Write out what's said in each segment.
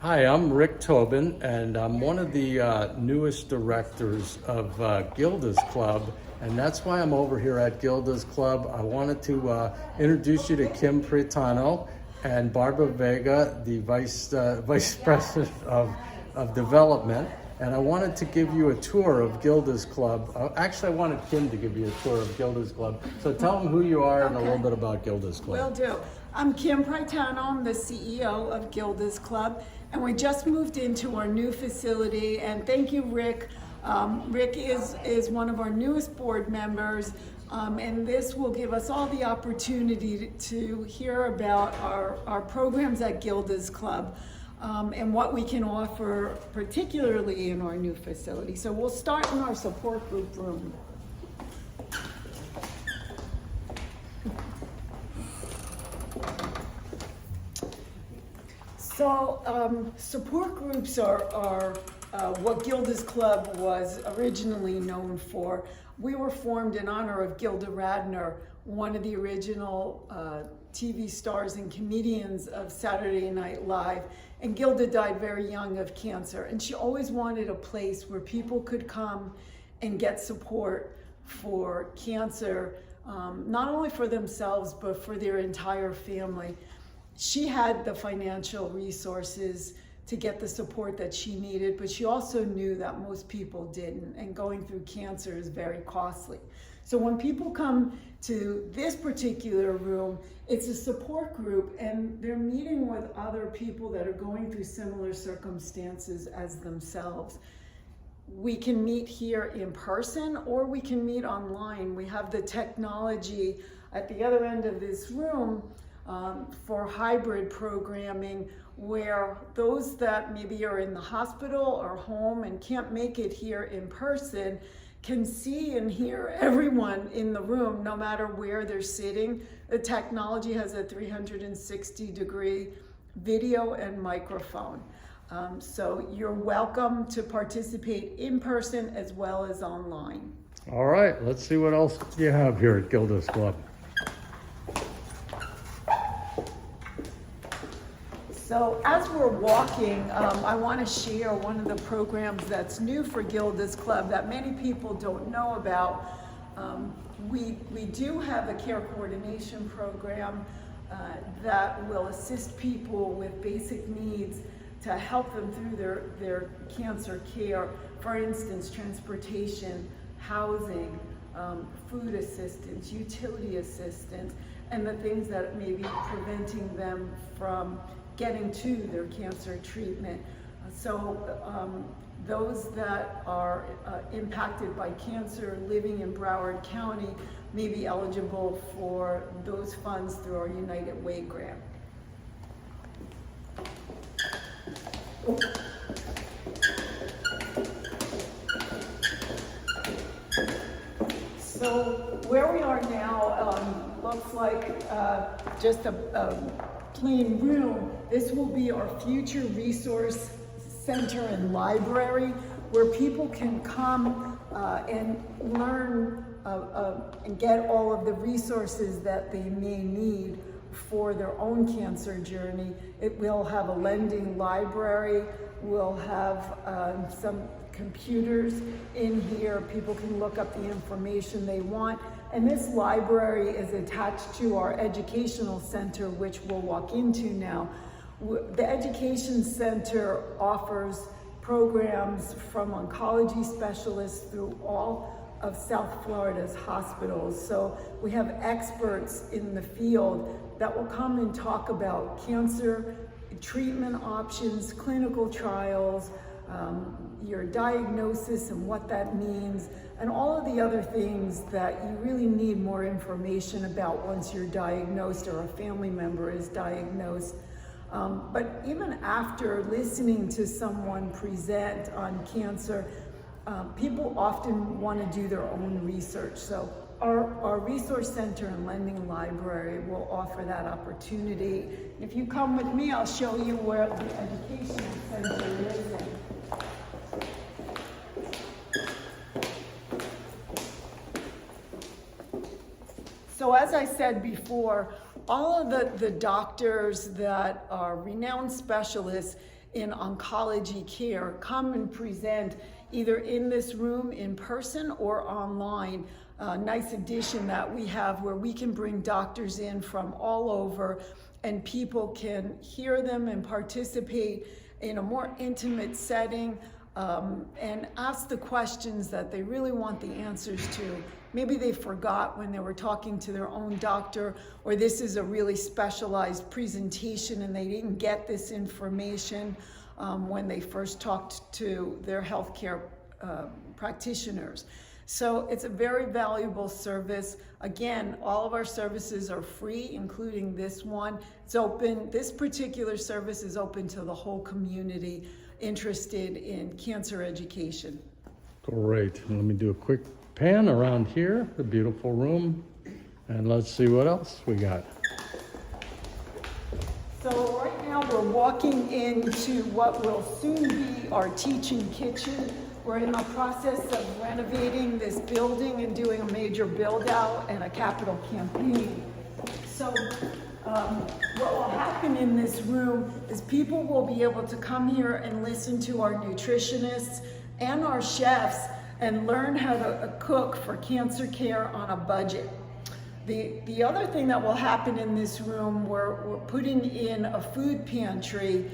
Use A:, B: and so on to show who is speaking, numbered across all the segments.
A: Hi, I'm Rick Tobin, and I'm one of the newest directors of Gilda's Club, and that's why I'm over here at Gilda's Club. I wanted to introduce you to Kim Praitano and Barbara Vega, the vice president of development, and I wanted to give you a tour of Gilda's Club. Actually, I wanted Kim to give you a tour of Gilda's Club. So tell them who you are and a little bit about Gilda's Club.
B: Will do. I'm Kim Praitano. I'm the CEO of Gilda's Club, and we just moved into our new facility. And thank you, Rick. Rick is one of our newest board members, and this will give us all the opportunity to hear about our programs at Gilda's Club. And what we can offer, particularly in our new facility. So we'll start in our support group room. So support groups are what Gilda's Club was originally known for. We were formed in honor of Gilda Radner, one of the original TV stars and comedians of Saturday Night Live. And Gilda died very young of cancer. And she always wanted a place where people could come and get support for cancer, not only for themselves, but for their entire family. She had the financial resources to get the support that she needed, but she also knew that most people didn't, and going through cancer is very costly. So when people come to this particular room, it's a support group, and they're meeting with other people that are going through similar circumstances as themselves. We can meet here in person, or we can meet online. We have the technology at the other end of this room for hybrid programming, where those that maybe are in the hospital or home and can't make it here in person can see and hear everyone in the room, no matter where they're sitting. The technology has a 360-degree video and microphone. So you're welcome to participate in person as well as online.
A: All right, let's see what else you have here at Gilda's Club.
B: So as we're walking, I want to share one of the programs that's new for Gilda's Club that many people don't know about. We do have a care coordination program that will assist people with basic needs to help them through their cancer care. For instance, transportation, housing, food assistance, utility assistance, and the things that may be preventing them from getting to their cancer treatment. So those that are impacted by cancer living in Broward County may be eligible for those funds through our United Way grant. So where we are now looks like just a plain room. This will be our future resource center and library, where people can come and learn and get all of the resources that they may need for their own cancer journey. It will have a lending library. We'll have some computers in here. People can look up the information they want. And this library is attached to our educational center, which we'll walk into now. The education center offers programs from oncology specialists through all of South Florida's hospitals. So we have experts in the field that will come and talk about cancer treatment options, clinical trials, your diagnosis and what that means, and all of the other things that you really need more information about once you're diagnosed or a family member is diagnosed. But even after listening to someone present on cancer, people often want to do their own research. So our resource center and lending library will offer that opportunity. If you come with me, I'll show you where the education center is. So as I said before, all of the doctors that are renowned specialists in oncology care come and present either in this room in person or online. Nice addition that we have where we can bring doctors in from all over and people can hear them and participate in a more intimate setting, and ask the questions that they really want the answers to. Maybe they forgot when they were talking to their own doctor, or this is a really specialized presentation and they didn't get this information when they first talked to their healthcare practitioners. So it's a very valuable service. Again, all of our services are free, including this one. It's open, this particular service is open to the whole community interested in cancer education.
A: Great. Let me do a quick pan around here, the beautiful room, and let's see what else we got.
B: So right now we're walking into what will soon be our teaching kitchen. We're in the process of renovating this building and doing a major build out and a capital campaign. So what will happen in this room is people will be able to come here and listen to our nutritionists and our chefs and learn how to cook for cancer care on a budget. The other thing that will happen in this room, we're putting in a food pantry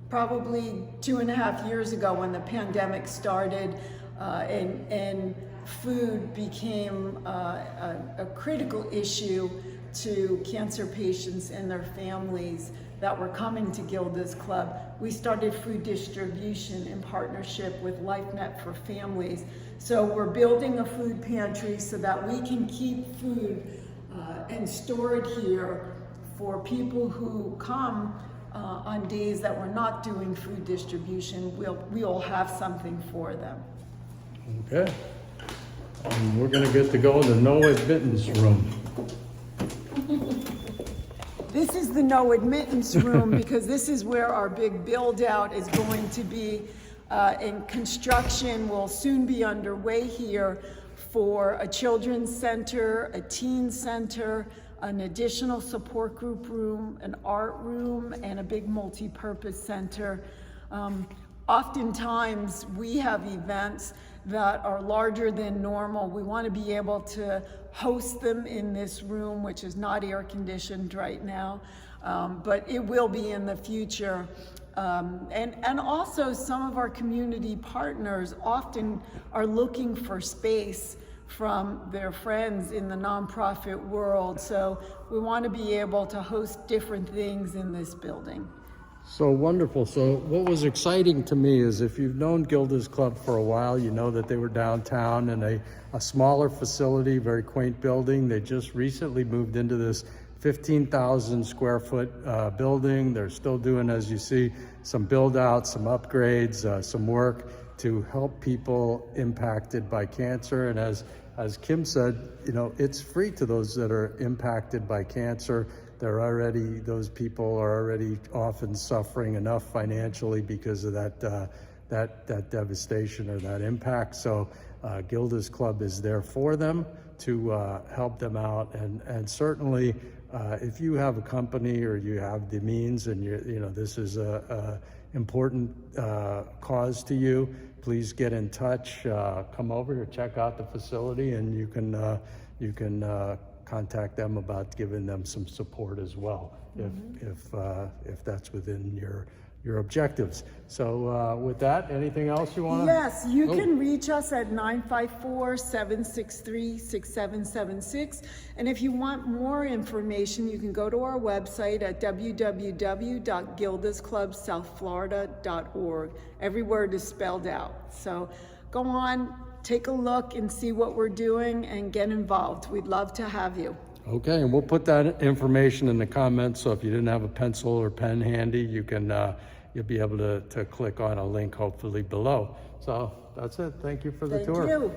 B: probably 2.5 years ago when the pandemic started, and food became a critical issue to cancer patients and their families that were coming to Gilda's Club. We started food distribution in partnership with LifeNet for Families. So we're building a food pantry so that we can keep food and store it here for people who come on days that we're not doing food distribution. We'll have something for them.
A: Okay. We're gonna get to go in the no admittance room.
B: This is the no admittance room because this is where our big build out is going to be, and construction will soon be underway here for a children's center, a teen center, an additional support group room, an art room, and a big multi-purpose center. Oftentimes we have events that are larger than normal. We want to be able to host them in this room, which is not air conditioned right now, but it will be in the future. And also some of our community partners often are looking for space from their friends in the nonprofit world. So we want to be able to host different things in this building.
A: So wonderful. So what was exciting to me is if you've known Gilda's Club for a while, you know that they were downtown in a smaller facility, very quaint building. They just recently moved into this 15,000 square foot building. They're still doing, as you see, some build outs, some upgrades, some work to help people impacted by cancer. And as Kim said, you know, it's free to those that are impacted by cancer. Those people are already often suffering enough financially because of that devastation or that impact. So Gilda's Club is there for them to help them out. And certainly if you have a company or you have the means and this is a important cause to you, please get in touch, come over here, check out the facility, and you can contact them about giving them some support as well, if that's within your objectives. So with that, anything else you want to?
B: Yes, you can reach us at 954-763-6776. And if you want more information, you can go to our website at www.gildasclubsouthflorida.org. Every word is spelled out. So go on, take a look and see what we're doing and get involved. We'd love to have you.
A: Okay, and we'll put that information in the comments, so if you didn't have a pencil or pen handy, you can you'll be able to click on a link hopefully below. So that's it. Thank you for the tour.
B: Thank you.